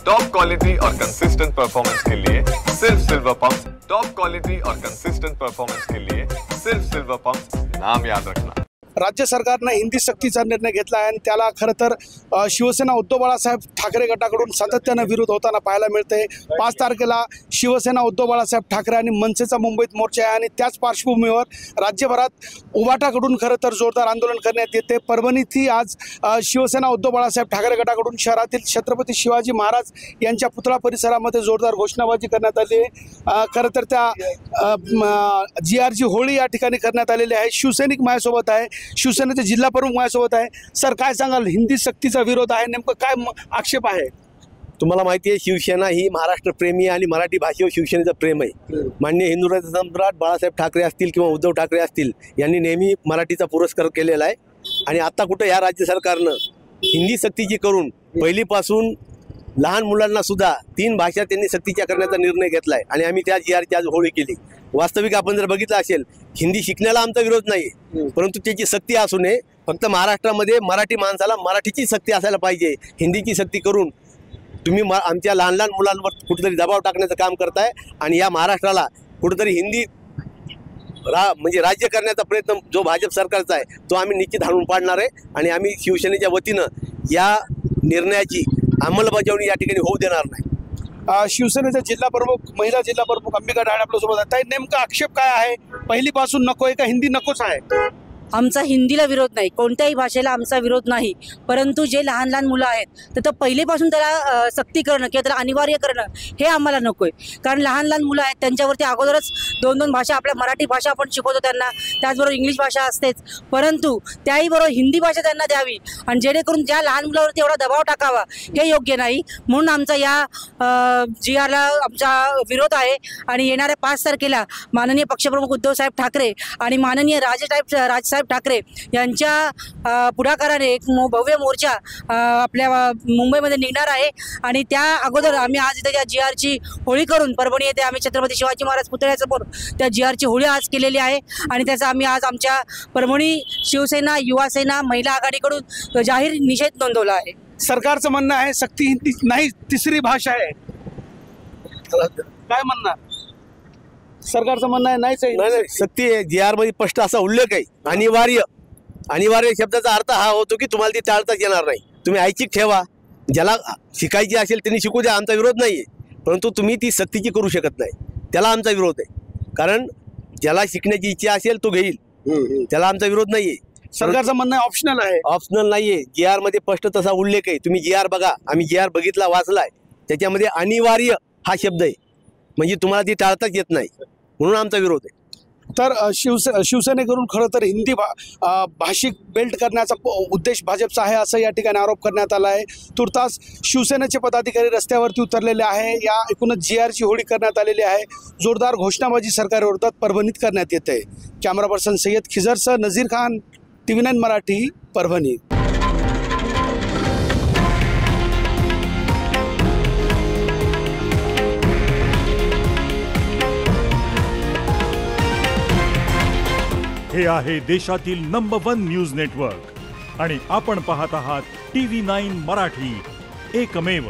Top quality और consistent performance के लिए सिर्फ सिल्वर पंप्स। टॉप क्वालिटी और कंसिस्टेंट परफॉर्मेंस के लिए सिर्फ सिल्वर पंप्स, नाम याद रखना। राज्य सरकारने हिंदी सक्तीचा निर्णय घेतला आहे आणि त्याला खरं तर शिवसेना उद्धव बाळासाहेब ठाकरे गटाकडून सातत्याने विरोध होताना पाहायला मिळते। 5 तारखेला शिवसेना उद्धव बाळासाहेब ठाकरे आणि मनसेचा मुंबईत मोर्चा आहे आणि त्याच पार्श्वभूमीवर राज्यभरात उभाटाकडून खरं तर जोरदार आंदोलन करण्यात येते। परभणीतही आज शिवसेना उद्धव बाळासाहेब ठाकरे गटाकडून शहरातील छत्रपती शिवाजी महाराज यांच्या पुतळा परिसरामध्ये जोरदार घोषणाबाजी करण्यात आली आहे। खरं तर त्या GRची होळी या ठिकाणी करण्यात आलेली आहे। शिवसैनिक माझ्यासोबत आहे, शिवसेनेचे जिल्हा प्रमुख माझ्यासोबत आहे। सर, काय सांगाल, हिंदी सक्तीचा विरोध आहे, नेमकं काय आक्षेप आहे? तुम्हाला माहिती आहे, शिवसेना ही महाराष्ट्र प्रेमी आणि मराठी भाषेवर शिवसेनेचं प्रेम आहे। माननीय हिंदुराष्ट्र सम्राट बाळासाहेब ठाकरे असतील किंवा उद्धव ठाकरे असतील, यांनी नेहमी मराठीचा पुरस्कार केलेला आहे आणि आता कुठं या राज्य सरकारनं हिंदी सक्तीची करून पहिलीपासून लहान मुलांना सुद्धा 3 भाषा त्यांनी सक्तीच्या करण्याचा निर्णय घेतला आहे आणि आम्ही त्या GRची आज होळी केली। वास्तविक आपण जर बघितलं असेल, हिंदी शिकण्याला आमचा विरोध नाही, परंतु त्याची सक्ती असू नये। फक्त महाराष्ट्रामध्ये मराठी माणसाला मराठीची सक्ती असायला पाहिजे। हिंदीची सक्ती करून तुम्ही आमच्या लहान लहान मुलांवर कुठेतरी दबाव टाकण्याचं काम करताय आणि या महाराष्ट्राला कुठेतरी हिंदी म्हणजे राज्य करण्याचा प्रयत्न जो भाजप सरकारचा आहे तो आम्ही निश्चित हाणून पाडणार आहे आणि आम्ही शिवसेनेच्या वतीनं या निर्णयाची अंमलबजावणी या ठिकाणी होऊ देणार नाही। शिवसेनेचे जिल्हा प्रमुख, महिला जिल्हा प्रमुख अंबिका ढाळे आपल्यासोबत आहेत। नेमका आक्षेप काय आहे? पहिलीपासून नको आहे का हिंदी नकोच आहे? आमचा हिंदीला विरोध नाही, कोणत्याही भाषेला आमचा विरोध नाही, परंतु जे लहान लहान मुलं आहेत तर पहिलेपासून त्याला सक्ती करणं किंवा त्याला अनिवार्य करणं हे आम्हाला नको आहे। कारण लहान लहान मुलं आहेत, त्यांच्यावरती अगोदरच 2-2 भाषा, आपल्या मराठी भाषा आपण शिकवतो त्यांना, त्याचबरोबर इंग्लिश भाषा असतेच, परंतु त्याही बरोबर हिंदी भाषा त्यांना द्यावी आणि जेणेकरून ज्या लहान मुलावरती एवढा दबाव टाकावा हे योग्य नाही। म्हणून आमचा या GRला आमचा विरोध आहे आणि येणाऱ्या 5 तारखेला माननीय पक्षप्रमुख उद्धवसाहेब ठाकरे आणि माननीय राजसाहेब ठाकरे यांच्या पुढाकाराने एक भव्य मोर्चा आपल्या मुंबईमध्ये निघणार आहे आणि त्या अगोदर आम्ही आज इथे त्या GRची होळी करून परभणी येथे आम्ही छत्रपती शिवाजी महाराज पुतळ्यासमोर त्या GRची होळी आज केलेली आहे आणि त्याचा आम्ही आज आमच्या परभणी शिवसेना, युवासेना, महिला आघाडीकडून जाहीर निषेध नोंदवला आहे। सरकारचं म्हणणं आहे सक्ती हिंदी नाही, तिसरी भाषा आहे, काय म्हणणार? सरकारचं म्हणणं आहे नाही, सक्ती आहे। GR मध्ये स्पष्ट असा उल्लेख आहे, अनिवार्य शब्दाचा अर्थ हा होतो की तुम्हाला ती टाळताच येणार नाही। तुम्ही ऐच्छिक ठेवा, ज्याला शिकायची असेल त्यांनी शिकू द्या, आमचा विरोध नाहीये, परंतु तुम्ही ती सक्तीची करू शकत नाही, त्याला आमचा विरोध आहे। कारण ज्याला शिकण्याची इच्छा असेल तो घेईल, त्याला आमचा विरोध नाहीये। सरकारचं म्हणणं ऑप्शनल आहे, ऑप्शनल नाहीये। GR मध्ये स्पष्ट तसा उल्लेख आहे, तुम्ही GR बघा, आम्ही GR बघितला, वाचलाय, त्याच्यामध्ये अनिवार्य हा शब्द आहे, म्हणजे तुम्हाला ती टाळताच येत नाही, म्हणून आमचा विरोध आहे। तर शिवसेनेकडून खरं तर हिंदी भाषिक बेल्ट करण्याचा उद्देश भाजपचा आहे असं या ठिकाणी आरोप करण्यात आला आहे। तुर्तास शिवसेनेचे पदाधिकारी रस्त्यावरती उतरलेले आहे। या एकूणच GRची होळी करण्यात आलेली आहे। जोरदार घोषणाबाजी सरकारविरोधात परभणीत करण्यात येते। कॅमेरा पर्सन सय्यद खिजरसह नझीर खान, TV9 मराठी, परभणी। हे आहे देशातील नंबर 1 न्यूज नेटवर्क आणि आपण पाहत आहात TV9 मराठी, एकमेव।